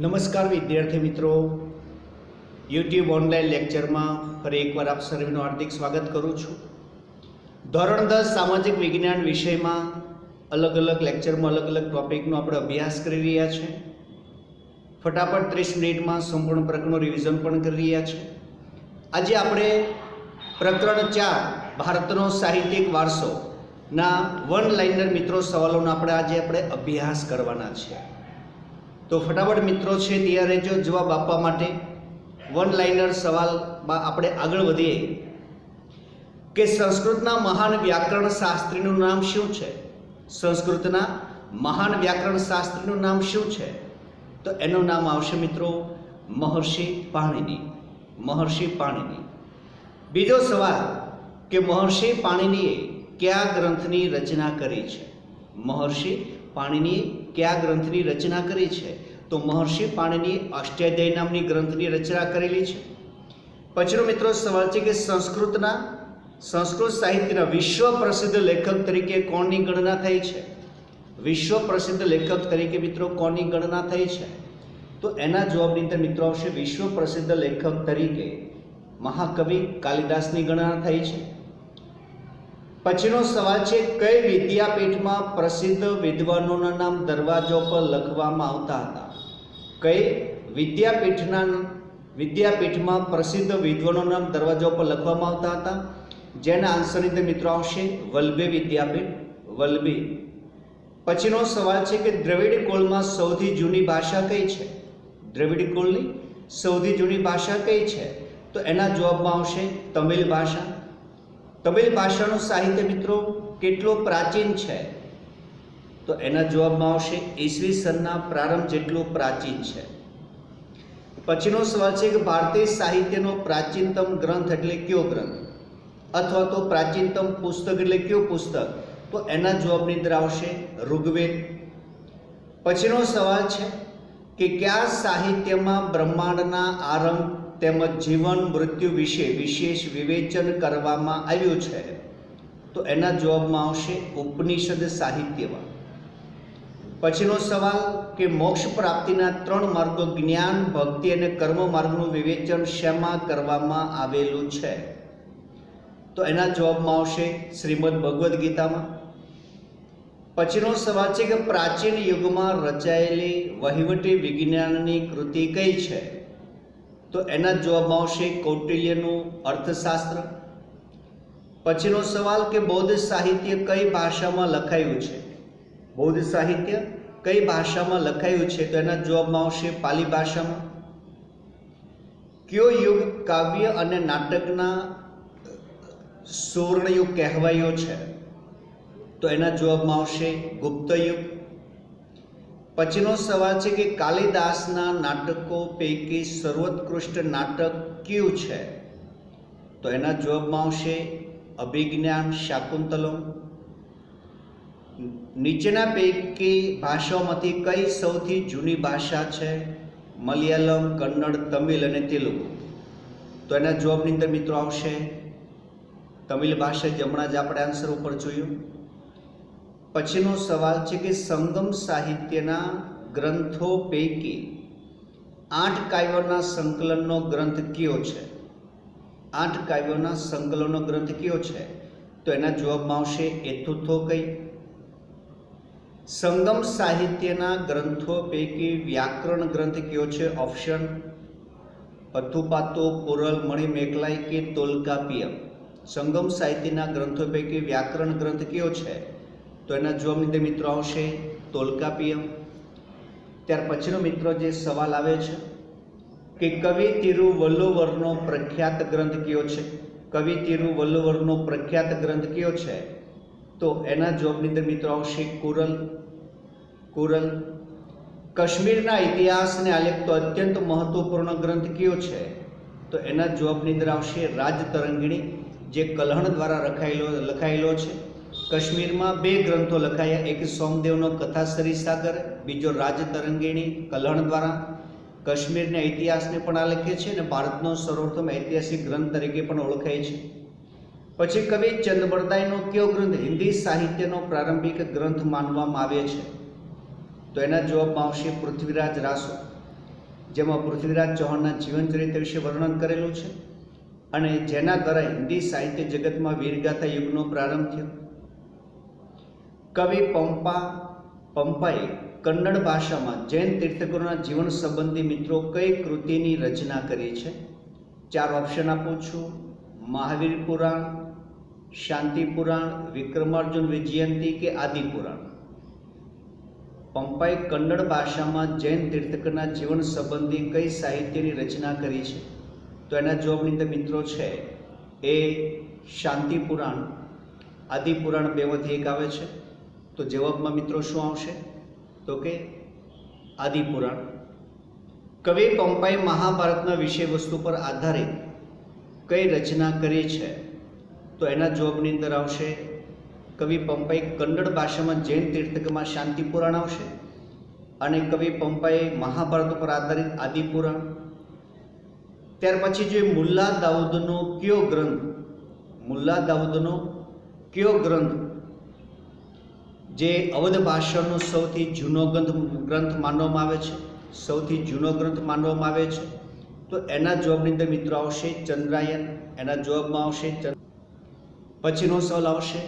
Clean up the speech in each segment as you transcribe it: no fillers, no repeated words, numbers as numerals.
નમસ્કાર વિદ્યાર્થી મિત્રો, યુટ્યુબ ઓનલાઈન લેક્ચરમાં ફરી એકવાર આપ સર્વેનું હાર્દિક સ્વાગત કરું છું. ધોરણ 10 સામાજિક વિજ્ઞાન વિષયમાં અલગ અલગ લેક્ચરમાં અલગ અલગ ટોપિકનો આપણે અભ્યાસ કરી રહ્યા છીએ. ફટાફટ 30 મિનિટમાં સંપૂર્ણ પ્રકરણનું રિવિઝન પણ કરી રહ્યા છીએ. આજે આપણે પ્રકરણ 4 ભારતનો સાહિત્યિક વારસોના વન લાઇનર મિત્રો સવાલોનો આપણે અભ્યાસ કરવાના છે. તો ફટાફટ મિત્રો છે તૈયાર રહેજો જવાબ આપવા માટે. વન લાઇનર સવાલમાં આપણે આગળ વધીએ કે સંસ્કૃતના મહાન વ્યાકરણ શાસ્ત્રીનું નામ શું છે? સંસ્કૃતના મહાન વ્યાકરણ શાસ્ત્રીનું નામ શું છે? તો એનું નામ આવશે મિત્રો મહર્ષિ પાણિની. મહર્ષિ પાણિની. બીજો સવાલ કે મહર્ષિ પાણિનીએ કયા ગ્રંથની રચના કરી છે? મહર્ષિ પાણિનીએ કયા ગ્રંથની રચના કરી છે? તો મહર્ષિ પાણિનીએ અષ્ટાધ્યાયી નામની ગ્રંથની રચના કરેલી છે. પછીનો મિત્રો સવાલ છે કે સંસ્કૃત સાહિત્યના વિશ્વ પ્રસિદ્ધ લેખક તરીકે કોની ગણના થઈ છે? વિશ્વ પ્રસિદ્ધ લેખક તરીકે મિત્રો કોની ગણના થઈ છે? તો એના જવાબની અંદર મિત્રો આવશે વિશ્વ પ્રસિદ્ધ લેખક તરીકે મહાકવિ કાલિદાસની ગણના થઈ છે. પછીનો સવાલ છે કઈ વિદ્યાપીઠમાં પ્રસિદ્ધ વિદ્વાનોના નામ દરવાજો પર લખવામાં આવતા હતા? કઈ વિદ્યાપીઠમાં પ્રસિદ્ધ વિદ્વાનોના નામ દરવાજો પર લખવામાં આવતા હતા? જેના આન્સરની અંદર મિત્રો આવશે વલ્લભી વિદ્યાપીઠ, વલ્લભી. પછીનો સવાલ છે કે દ્રવિડ કુળમાં સૌથી જૂની ભાષા કઈ છે? દ્રવિડ કુળની સૌથી જૂની ભાષા કઈ છે? તો એના જવાબમાં આવશે તમિલ ભાષા. તમિલ ભાષાનું સાહિત્ય મિત્રો કેટલું પ્રાચીન છે? તો એના જવાબમાં આવશે ઈસવીસનના પ્રારંભ જેટલું પ્રાચીન છે. પછીનો સવાલ છે કે ભારતીય સાહિત્યનો પ્રાચીનતમ ગ્રંથ એટલે કયો ગ્રંથ? અથવા તો પ્રાચીનતમ પુસ્તક એટલે કયું પુસ્તક? તો એના જવાબની અંદર આવશે ઋગ્વેદ. પછીનો સવાલ છે કે કયા સાહિત્યમાં બ્રહ્માંડના આરંભ તેમજ જીવન મૃત્યુ વિશે વિશેષ વિવેચન કરવામાં આવ્યું છે? તો એના જવાબમાં આવશે ઉપનિષદ સાહિત્યમાં. પછીનો સવાલ કે મોક્ષ પ્રાપ્તિના 3 માર્ગો જ્ઞાન, ભક્તિ અને કર્મ માર્ગનું વિવેચન શેમાં કરવામાં આવેલું છે? તો એના જવાબમાં આવશે શ્રીમદ ભગવદ્ ગીતામાં. પછીનો સવાલ છે કે પ્રાચીન યુગમાં રચાયેલી વહીવટી વિજ્ઞાનની કૃતિ કઈ છે? તો એના જવાબમાં આવશે કૌટિલ્યનું અર્થશાસ્ત્ર. પછીનો સવાલ કે બૌદ્ધ સાહિત્ય કઈ ભાષામાં લખાયું છે? બૌદ્ધ સાહિત્ય કઈ ભાષામાં લખાયું છે? તો એના જવાબમાં આવશે પાલી ભાષામાં. કયો યુગ કાવ્ય અને નાટકના સુવર્ણયુગ કહેવાયો છે? તો એના જવાબમાં આવશે ગુપ્ત યુગ. પછીનો સવાલ છે કે કાલિદાસના નાટકો પૈકી સર્વોત્કૃષ્ટ નાટક કયું છે? તો એના જવાબમાં આવશે અભિજ્ઞાન શાકુંતલમ. નીચેના પૈકી ભાષાઓમાંથી કઈ સૌથી જૂની ભાષા છે? મલયાલમ, કન્નડ, તમિલ અને તેલુગુ. તો એના જવાબની અંદર મિત્રો આવશે તમિલ ભાષા. જ હમણાં જ આપણે આન્સર ઉપર જોયું. પછીનો સવાલ છે કે સંગમ સાહિત્યના ગ્રંથો પૈકી 8 કાવ્યોના સંકલનનો ગ્રંથ કયો છે? 8 કાવ્યોના સંકલનનો ગ્રંથ કયો છે? તો એના જવાબમાં આવશે એથુથોકઈ. સંગમ સાહિત્યના ગ્રંથો પૈકી વ્યાકરણ ગ્રંથ કયો છે? ઓપ્શન અથુપાતો, પુરલ, મણિમેકલાઈ કે તોલ્કાપિયમ. સંગમ સાહિત્યના ગ્રંથો પૈકી વ્યાકરણ ગ્રંથ કયો છે? તો એના જવાબની અંદર મિત્રો આવશે તોલ્કાપિયમ. ત્યાર પછીનો મિત્રો જે સવાલ આવે છે કે કવિ તિરુવલ્લુવરનો પ્રખ્યાત ગ્રંથ કયો છે? કવિ તિરુવલ્લુવરનો પ્રખ્યાત ગ્રંથ કયો છે? તો એના જવાબની અંદર મિત્રો આવશે કુરલ. કુરલ. કાશ્મીરના ઇતિહાસને આલેખતો અત્યંત મહત્વપૂર્ણ ગ્રંથ કયો છે? તો એના જવાબની અંદર આવશે રાજતરંગિણી, જે કલ્હણ દ્વારા લખાયેલો છે. કાશ્મીરમાં 2 ગ્રંથો લખાયા, એક સોમદેવનો કથાસરી સાગર, બીજો રાજતરંગિણી કલ્હણ દ્વારા. કાશ્મીરના ઇતિહાસને પણ આલેખે છે અને ભારતનો સર્વોત્તમ ઐતિહાસિક ગ્રંથ તરીકે પણ ઓળખાય છે. પછી કવિ ચંદબરદાઈનો કયો ગ્રંથ હિન્દી સાહિત્યનો પ્રારંભિક ગ્રંથ માનવામાં આવે છે? તો એના જવાબમાં આવશે પૃથ્વીરાજ રાસો. જેમાં પૃથ્વીરાજ ચૌહાણના જીવનચરિત્ર વિશે વર્ણન કરેલું છે અને જેના દ્વારા હિન્દી સાહિત્ય જગતમાં વીરગાથા યુગનો પ્રારંભ થયો. કવિ પંપાએ કન્નડ ભાષામાં જૈન તીર્થંકરોના જીવન સંબંધી મિત્રો કઈ કૃતિની રચના કરી છે? 4 ઓપ્શન આપું છું: મહાવીર પુરાણ, શાંતિ પુરાણ, વિક્રમાર્જુન વિજયંતી કે આદિ પુરાણ. પંપાએ કન્નડ ભાષામાં જૈન તીર્થંકરના જીવન સંબંધી કઈ સાહિત્યની રચના કરી છે? તો એના જવાબની અંદર મિત્રો છે એ શાંતિ પુરાણ, આદિ પુરાણ બેમાંથી એક આવે છે. તો જવાબમાં મિત્રો શું આવશે? તો કે આદિ પુરાણ. કવિ પંપાએ મહાભારતના વિષય વસ્તુ પર આધારિત કઈ રચના કરી છે? તો એના જવાબની અંદર આવશે કવિ પંપાએ કન્નડ ભાષામાં જૈન તીર્થંકરમાં શાંતિ પુરાણ આવશે અને કવિ પંપાએ મહાભારત પર આધારિત આદિ પુરાણ. ત્યાર પછી જે મુલ્લા દાઉદનો કયો ગ્રંથ જે અવધ ભાષાનો સૌથી જૂનો ગ્રંથ માનવામાં આવે છે, તો એના જવાબની અંદર મિત્રો આવશે ચંદ્રાયન. એના જવાબમાં આવશે. પછીનો સવાલ આવશે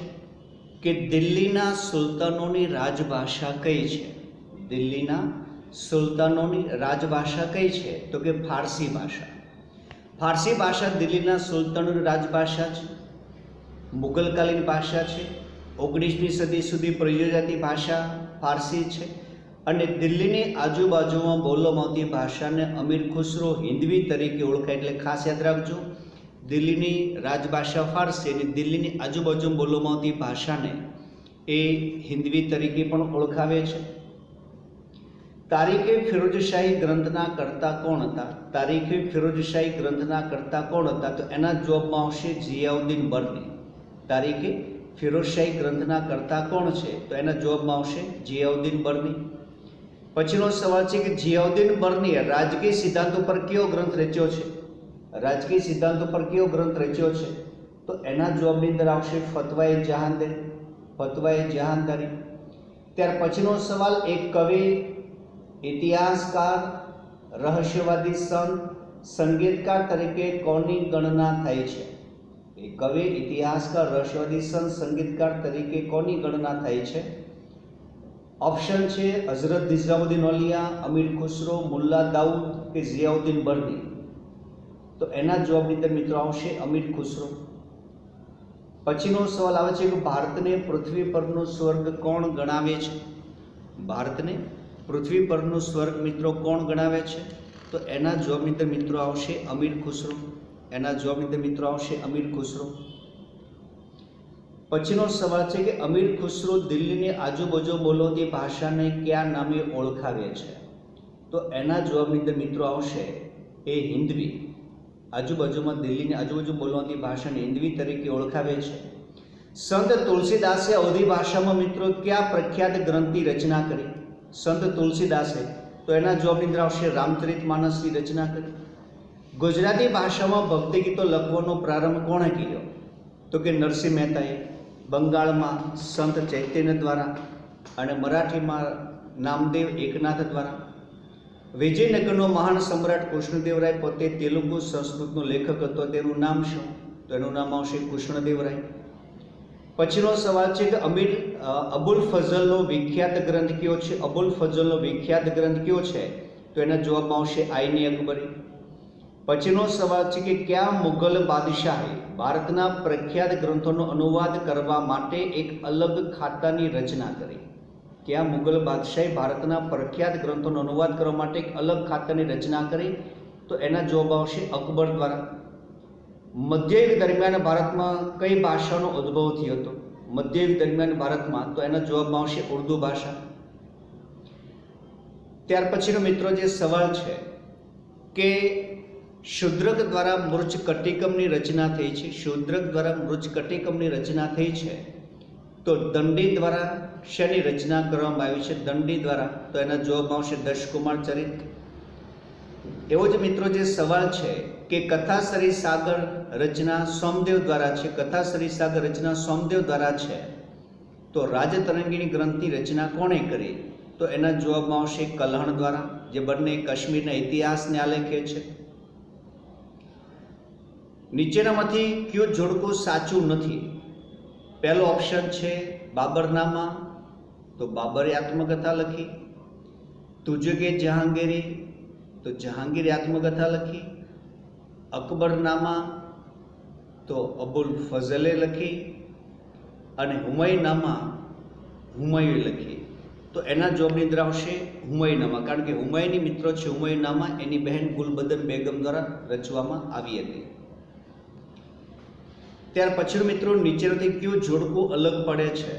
કે દિલ્હીના સુલતાનોની રાજભાષા કઈ છે? દિલ્હીના સુલતાનોની રાજભાષા કઈ છે? તો કે ફારસી ભાષા. ફારસી ભાષા દિલ્હીના સુલતાનોની રાજભાષા છે, મુગલકાલીન ભાષા છે, 19મી સદી સુધી પ્રયોજાતી ભાષા ફારસી છે અને દિલ્હીની આજુબાજુમાં બોલવામાં આવતી ભાષાને અમીર ખુસરો હિન્દવી તરીકે ઓળખાય. એટલે ખાસ યાદ રાખજો, દિલ્હીની રાજભાષા ફારસી અને દિલ્હીની આજુબાજુમાં બોલવામાં આવતી ભાષાને એ હિન્દવી તરીકે પણ ઓળખાવે છે. તારીખે ફિરોજશાહી ગ્રંથના કર્તા કોણ હતા? તો એના જવાબમાં આવશે જિયાઉદ્દીન બર્ની. તારીખે ફિરોજશાહી ગ્રંથના કર્તા કોણ છે? તો એના જવાબમાં આવશે જિયાઉદ્દીન બર્ની. પછીનો સવાલ છે કે જિયાઉદ્દીન બર્નીએ રાજકીય સિદ્ધાંતો પર કયો ગ્રંથ રચ્યો છે? તો એના જવાબની અંદર આવશે ફતવાએ જહાંદારી. ત્યાર પછીનો સવાલ, એક કવિ, ઇતિહાસકાર, રહસ્યવાદી, સંત, સંગીતકાર તરીકે કોની ગણના થાય છે? એક કવિ, ઇતિહાસકાર, રહસ્યવાદી, સંત, સંગીતકાર તરીકે કોની ગણના થાય છે? ઓપ્શન છે હઝરત નિઝામુદ્દીન ઓલિયા, અમીર ખુસરો, મુલ્લા દાઉદ કે જિયાઉદ્દીન બર્ની. તો એના જવાબની અંદર મિત્રો આવશે અમીર ખુસરો. પછીનો સવાલ આવે છે કે ભારતને પૃથ્વી પરનું સ્વર્ગ કોણ ગણાવે છે? ભારતને પૃથ્વી પરનું સ્વર્ગ મિત્રો કોણ ગણાવે છે? તો એના જવાબની અંદર મિત્રો આવશે અમીર ખુસરો. પછીનો સવાલ છે કે અમીર ખુસરો દિલ્હીની આજુબાજુ બોલતી ભાષાને કયા નામે ઓળખાવે છે? તો એના જવાબની અંદર મિત્રો આવશે એ હિન્દવી. દિલ્હીની આજુબાજુ બોલવાતી ભાષાને હિન્દવી તરીકે ઓળખાવે છે. સંત તુલસીદાસે અવધી ભાષામાં મિત્રો કયા પ્રખ્યાત ગ્રંથની રચના કરી? તો એના જવાબની અંદર આવશે રામચરિતમાનસની રચના કરી. ગુજરાતી ભાષામાં ભક્તિ ગીતો લખવાનો પ્રારંભ કોણે કર્યો? તો કે નરસિંહ મહેતાએ. બંગાળમાં સંત ચૈતન્ય દ્વારા અને મરાઠીમાં નામદેવ એકનાથ દ્વારા. વિજયનગરનો મહાન સમ્રાટ કૃષ્ણદેવરાય પોતે તેલુગુ સંસ્કૃતનો લેખક હતો. તેનું નામ શું? તો એનું નામ આવશે કૃષ્ણદેવરાય. પછીનો સવાલ છે કે અબુલ ફઝલનો વિખ્યાત ગ્રંથ કયો છે? તો એના જવાબમાં આવશે આઈની અકબરી. પછીનો સવાલ છે કે કયા મુગલ બાદશાહે ભારતના પ્રખ્યાત ગ્રંથોનો અનુવાદ કરવા માટે એક અલગ ખાતાની રચના કરી? ભારતના પ્રખ્યાત ગ્રંથોનો અનુવાદ કરવા માટે એક અલગ ખાતાની રચના કરી? તો એના જવાબ આવશે અકબર દ્વારા. મધ્યયુગ દરમિયાન ભારતમાં કઈ ભાષાનો ઉદ્ભવ થયો હતો? તો એના જવાબમાં આવશે ઉર્દુ ભાષા. ત્યાર પછીનો મિત્રો જે સવાલ છે કે શૂદ્રક દ્વારા મૃચ્છકટિકમની રચના થઈ છે. તો દંડી દ્વારા શેની રચના કરવામાં આવી છે? તો એના જવાબમાં આવશે દશકુમાર ચરિત. એવો જ મિત્રો જે સવાલ છે કે કથાસરી સાગર રચના સોમદેવ દ્વારા છે. તો રાજતરંગીણી ગ્રંથની રચના કોણે કરી? તો એના જવાબમાં આવશે કલ્હણ દ્વારા, જે બંને કાશ્મીરના ઇતિહાસને આલેખે છે. નીચેનામાંથી કયું જોડકું સાચું નથી? પહેલો ઓપ્શન છે બાબરનામા, તો બાબરે આત્મકથા લખી. તુજગે જહાંગીરી, તો જહાંગીરે આત્મકથા લખી. અકબરનામા, તો અબુલ ફઝલે લખી. અને હુમાયુનામા, હુમાયુએ લખી. તો એના જવાબની અંદર આવશે હુમાયુનામા, કારણ કે હુમાયુની મિત્રો છે હુમાયુનામા એની બહેન ગુલબદન બેગમ દ્વારા રચવામાં આવી હતી. ત્યાર પછીનું મિત્રો નીચેનાથી કયું જોડકું અલગ પડે છે?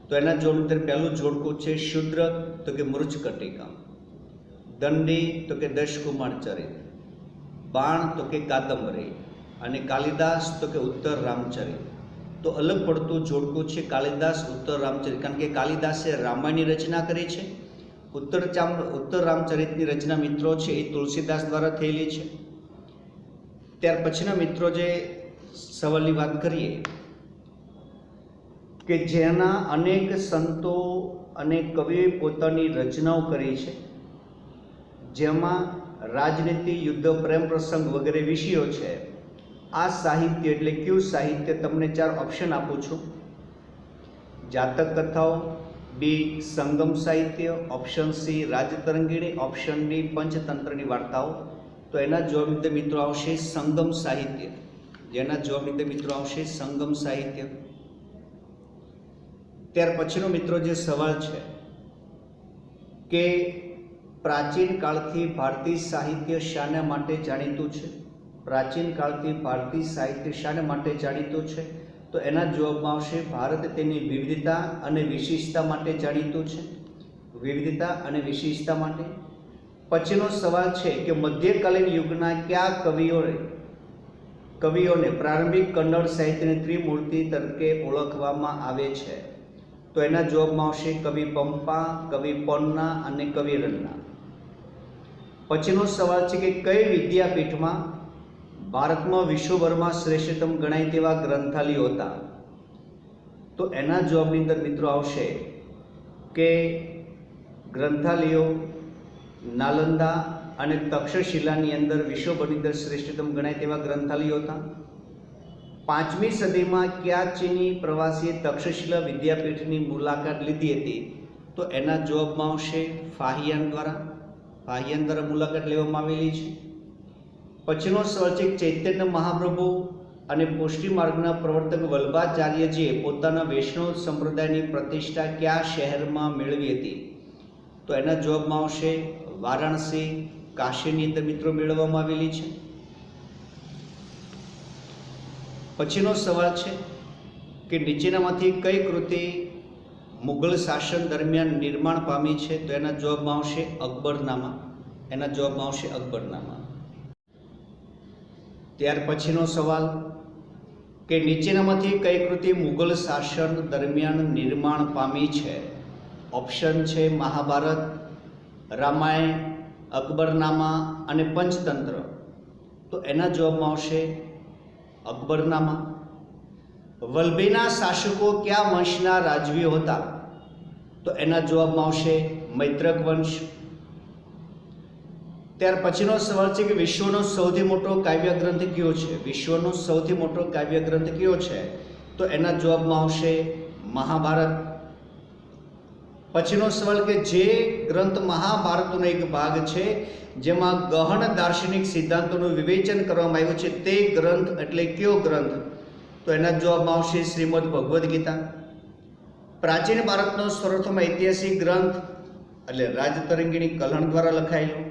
તો એના જોડની અંદર પહેલું જોડકું છે શુદ્ર, તો કે મૃચ્છકટિકા. દંડી, તો કે દશકુમાર ચરિત. બાણ, તો કે કાદંબરી. અને કાલિદાસ, તો કે ઉત્તર રામચરિત. તો અલગ પડતું જોડકું છે કાલિદાસ ઉત્તર રામચરિત, કારણ કે કાલિદાસે રામાયણની રચના કરી છે. ઉત્તર રામચરિતની રચના મિત્રો છે એ તુલસીદાસ દ્વારા થયેલી છે. ત્યાર પછીના મિત્રો જે સવાલની વાત કરીએ કે જેના અનેક સંતો અને કવિઓએ પોતાની રચનાઓ કરી છે, જેમાં રાજનીતિ, યુદ્ધ, પ્રેમ પ્રસંગ વગેરે વિષયો છે, આ સાહિત્ય એટલે કયું સાહિત્ય? તમને 4 ઓપ્શન આપું છું. જાતક કથાઓ, બી સંગમ સાહિત્ય, option C Rajatarangini, option D પંચતંત્રની વાર્તાઓ. તો એના જવાબની અંદર મિત્રો આવશે સંગમ સાહિત્ય. જેના જવાબની અંદર મિત્રો આવશે સંગમ સાહિત્ય. ત્યાર પછીનો મિત્રો જે સવાલ છે કે પ્રાચીન કાળથી ભારતીય સાહિત્ય શાના માટે જાણીતું છે? પ્રાચીન કાળથી ભારતીય સાહિત્ય શાના માટે જાણીતું છે? તો એના જવાબમાં આવશે ભારત તેની વિવિધતા અને વિશિષ્ટતા માટે જાણીતું છે. વિવિધતા અને વિશિષ્ટતા માટે. પછીનો સવાલ છે કે મધ્યકાલીન યુગના કયા કવિઓને પ્રારંભિક કન્નડ સાહિત્યની ત્રિમૂર્તિ તરીકે ઓળખવામાં આવે છે? તો એના જવાબમાં આવશે કવિ પંપા, કવિ પોન્ના અને કવિ રન્ના. પછીનો સવાલ છે કે કઈ વિદ્યાપીઠમાં ભારતમાં વિશ્વભરમાં શ્રેષ્ઠતમ ગણાય તેવા ગ્રંથાલયો હતા? તો એના જવાબની અંદર મિત્રો આવશે કે ગ્રંથાલયો નાલંદા અને તક્ષશિલાની અંદર વિશ્વભરની અંદર શ્રેષ્ઠતમ ગણાય તેવા ગ્રંથાલયો હતા. 5મી સદીમાં કયા ચીની પ્રવાસીએ તક્ષશિલા વિદ્યાપીઠની મુલાકાત લીધી હતી? તો એના જવાબમાં આવશે ફાહિયાન દ્વારા મુલાકાત લેવામાં આવેલી છે. પછીનો સવાલ છે ચૈતન્ય મહાપ્રભુ અને પુષ્ટિ માર્ગના પ્રવર્તક વલ્લભાચાર્યજીએ પોતાના વૈષ્ણવ સંપ્રદાયની પ્રતિષ્ઠા કયા શહેરમાં મેળવી હતી? તો એના જવાબમાં આવશે વારાણસી, કાશીની અંદર મિત્રો મેળવવામાં આવેલી છે. પછીનો સવાલ છે કે નીચેનામાંથી કઈ કૃતિ મુઘલ શાસન દરમિયાન નિર્માણ પામી છે? તો એના જવાબમાં આવશે અકબરનામા. એના જવાબમાં આવશે અકબરનામા. ત્યાર પછીનો સવાલ કે નીચેનામાંથી કઈ કૃતિ મુઘલ શાસન દરમિયાન નિર્માણ પામી છે? ઓપ્શન છે મહાભારત, રામાયણ, અકબરનામા અને પંચતંત્ર. તો એના જવાબમાં આવશે અકબરનામા. વલ્લભીના શાસકો કયા વંશના રાજવીઓ હતા? તો એના જવાબમાં આવશે મૈત્રક વંશ. ત્યાર પછીનો સવાલ છે કે વિશ્વનો સૌથી મોટો કાવ્ય ગ્રંથ કયો છે? વિશ્વનો સૌથી મોટો કાવ્ય ગ્રંથ કયો છે? તો એના જવાબમાં આવશે મહાભારત. પછીનો સવાલ કે જે ગ્રંથ મહાભારતનો એક ભાગ છે જેમાં ગહન દાર્શનિક સિદ્ધાંતોનું વિવેચન કરવામાં આવ્યું છે તે ગ્રંથ એટલે કયો ગ્રંથ? તો એના જવાબમાં આવશે શ્રીમદ ભગવદ્ ગીતા. પ્રાચીન ભારતનો સર્વપ્રથમ ઐતિહાસિક ગ્રંથ એટલે રાજતરંગીણી કલ્હણ દ્વારા લખાયેલો.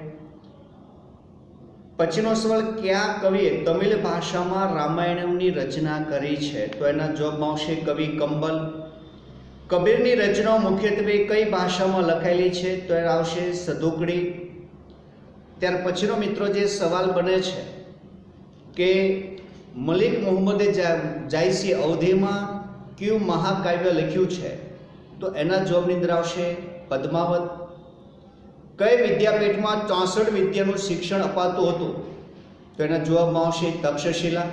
પછીનો સવાલ કયા કવિએ તમિલ ભાષામાં રામાયણની રચના કરી છે? તો એના જવાબમાં આવશે કવિ કંબલ. કબીરની રચનાઓ મુખ્યત્વે કઈ ભાષામાં લખાયેલી છે? તો એ આવશે સદુકડી. ત્યાર પછીનો મિત્રો જે સવાલ બને છે કે મલિક મુહમ્મદે જાયસી અવધિમાં કયું મહાકાવ્ય લખ્યું છે? તો એના જવાબની અંદર આવશે પદ્માવત. કઈ વિદ્યાપીઠમાં 64 વિદ્યાનું શિક્ષણ અપાતું હતું? તો એના જવાબમાં આવશે તક્ષશિલા.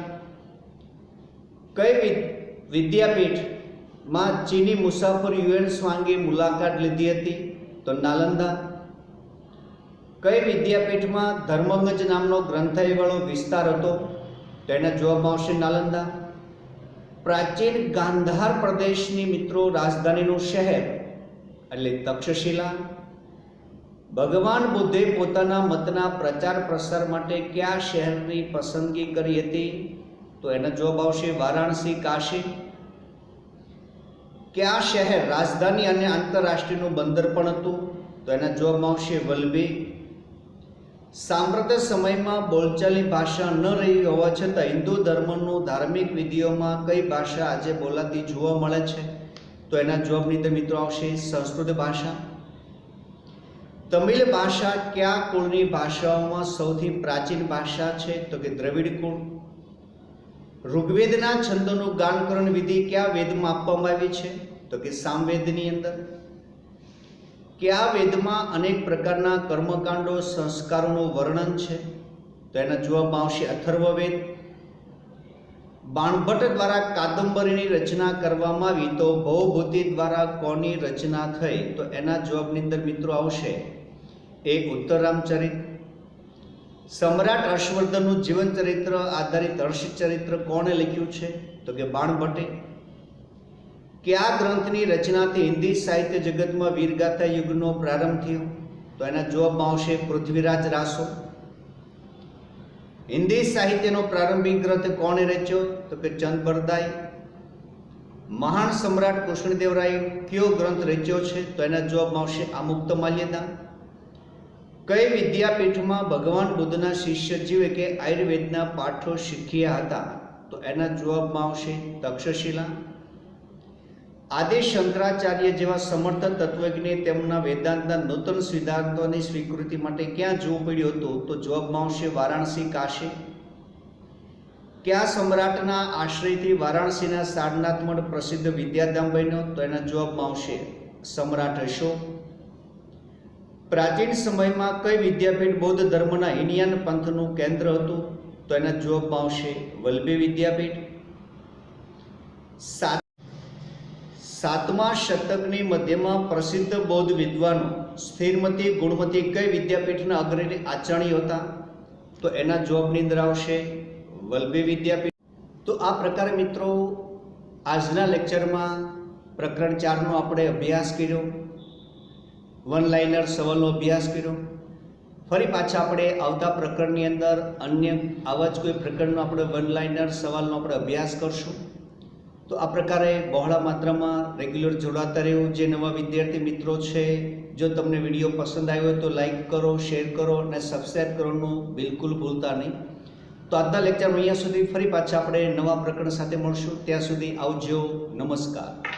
કઈ વિદ્યાપીઠમાં ચીની મુસાફર યુએન સ્વાંગે મુલાકાત લીધી હતી? તો નાલંદા. કઈ વિદ્યાપીઠમાં ધર્મગંજ નામનો ગ્રંથાલયવાળો વિસ્તાર હતો? તો એના જવાબમાં આવશે નાલંદા. પ્રાચીન ગાંધાર પ્રદેશની મિત્રો રાજધાનીનું શહેર એટલે તક્ષશિલા. ભગવાન બુદ્ધે પોતાના મતના પ્રચાર પ્રસાર માટે કયા શહેરની પસંદગી કરી હતી? તો એનો જવાબ આવશે વારાણસી, કાશી. કયા શહેર રાજધાની અને આંતરરાષ્ટ્રીયનું બંદર પણ હતું? તો એના જવાબમાં આવશે વલભી. સાંપ્રત સમયમાં બોલચાલી ભાષા ન રહી હોવા છતાં હિન્દુ ધર્મનું ધાર્મિક વિધિઓમાં કઈ ભાષા આજે બોલાતી જોવા મળે છે? તો એના જવાબની અંદર મિત્રો આવશે સંસ્કૃત ભાષા. તમિલ ભાષા કયા કુળની ભાષાઓમાં સૌથી પ્રાચીન ભાષા છે? તો કે દ્રવિડ કુળ. ઋગ્વેદના છંદોનું ગાનકરણ વિધિ કયા વેદમાં આપવામાં આવી છે? તો કે સામવેદની અંદર. કયા વેદમાં અનેક પ્રકારના કર્મકાંડો સંસ્કારોનું વર્ણન છે? તો એના જવાબમાં આવશે અથર્વવેદ. બાણભટ્ટ દ્વારા કાદંબરીની રચના કરવામાં આવી તો ભવભૂતિ દ્વારા કોની રચના થઈ? તો એના જવાબની અંદર મિત્રો આવશે એક ઉત્તરરામચરિત. સમ્રાટ હર્ષવર્ધનનું જીવન ચરિત્ર આધારિત હર્ષચરિત્ર કોણે લખ્યું છે? તો કે બાણભટ્ટે. કયા ગ્રંથની રચનાથી હિન્દી સાહિત્ય જગતમાં વીરગાથા યુગનો પ્રારંભ થયો? તો એના જવાબમાં આવશે પૃથ્વીરાજ રાસો. હિન્દી સાહિત્યનો પ્રારંભિક ગ્રંથ કોણે રચ્યો? તો કે ચંદ બરદાઈ. મહાન સમ્રાટ કૃષ્ણદેવરાય કયો ગ્રંથ રચ્યો છે? તો એના જવાબમાં આવશે આમુક્તમાલ્યદા. કઈ વિદ્યાપીઠમાં ભગવાન બુદ્ધના શિષ્ય જીવે કે આયુર્વેદના પાઠો શીખ્યા હતા? તો એના જવાબમાં આવશે તક્ષશિલા. આદિ શંકરાચાર્ય જેવા સમર્થ તત્વજ્ઞે તેમના વેદાંતના નૂતન સિદ્ધાંતોની સ્વીકૃતિ માટે ક્યાં જવું પડ્યું હતું? તો જવાબમાં આવશે વારાણસી, કાશી. કયા સમ્રાટના આશ્રયથી વારાણસીના સારનાથ મઠ પ્રસિદ્ધ વિદ્યાધામ બન્યો? તો એના જવાબમાં આવશે સમ્રાટ અશોક. પ્રાચીન સમયમાં કઈ વિદ્યાપીઠ બૌદ્ધ ધર્મના હિનયાન પંથનું કેન્દ્ર હતું? તો એના જવાબમાં આવશે વલ્લભી વિદ્યાપીઠ. સાતમા શતકની મધ્યમાં પ્રસિદ્ધ બૌદ્ધ વિદ્વાનો સ્થિરમતી, ગુણમતી કઈ વિદ્યાપીઠના અગ્રણી આચાર્ય હતા? તો એના જવાબની અંદર આવશે વલ્લભી વિદ્યાપીઠ. તો આ પ્રકારે મિત્રો આજના લેક્ચરમાં પ્રકરણ 4નો આપણે અભ્યાસ કર્યો. વન લાઇનર સવાલનો અભ્યાસ કર્યો. ફરી પાછા આપણે આવતા પ્રકરણની અંદર અન્ય આવા જ કોઈ પ્રકરણનો આપણે વન લાઇનર સવાલનો આપણે અભ્યાસ કરશું. તો આ પ્રકારે બહોળા માત્રામાં રેગ્યુલર જોડાતા રહેવું. જે નવા વિદ્યાર્થી મિત્રો છે, જો તમને વિડીયો પસંદ આવ્યો હોય તો લાઈક કરો, શેર કરો અને સબસ્ક્રાઈબ કરવાનું બિલકુલ ભૂલતા નહીં. તો આજના લેક્ચરમાં અહીંયા સુધી. ફરી પાછા આપણે નવા પ્રકરણ સાથે મળશું. ત્યાં સુધી આવજો. નમસ્કાર.